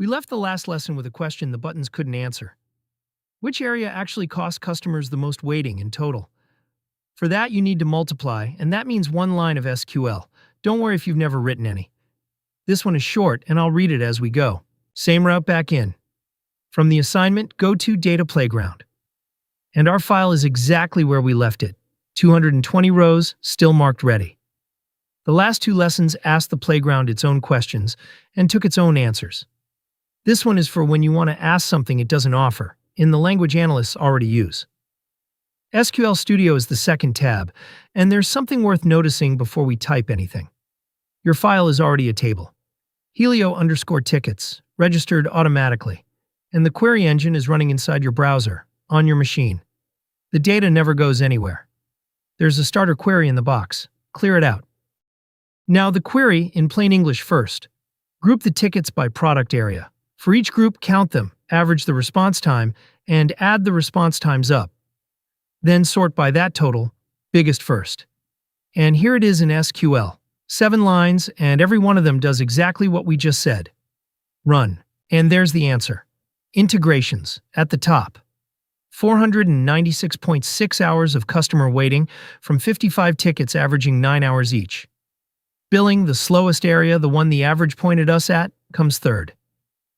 We left the last lesson with a question the buttons couldn't answer. Which area actually costs customers the most waiting in total? For that, you need to multiply, and that means one line of SQL. Don't worry if you've never written any. This one is short, and I'll read it as we go. Same route back in. From the assignment, go to Data Playground. And our file is exactly where we left it. 220 rows, still marked ready. The last two lessons asked the playground its own questions and took its own answers. This one is for when you want to ask something it doesn't offer, in the language analysts already use. SQL Studio is the second tab, and there's something worth noticing before we type anything. Your file is already a table. Helio_tickets, registered automatically, and the query engine is running inside your browser, on your machine. The data never goes anywhere. There's a starter query in the box. Clear it out. Now the query, in plain English first. Group the tickets by product area. For each group, count them, average the response time, and add the response times up. Then sort by that total, biggest first. And here it is in SQL. 7 lines, and every one of them does exactly what we just said. Run. And there's the answer. Integrations, at the top. 496.6 hours of customer waiting from 55 tickets averaging 9 hours each. Billing, the slowest area, the one the average pointed us at, comes third.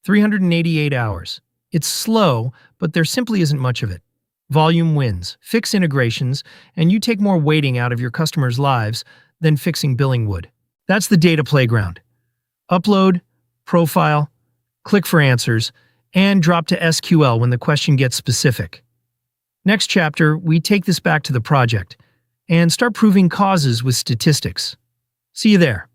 388 hours. It's slow, but there simply isn't much of it. Volume wins. Fix integrations, and you take more waiting out of your customers' lives than fixing billing would. That's the data playground. Upload, profile, click for answers, and drop to SQL when the question gets specific. Next chapter, we take this back to the project and start proving causes with statistics. See you there.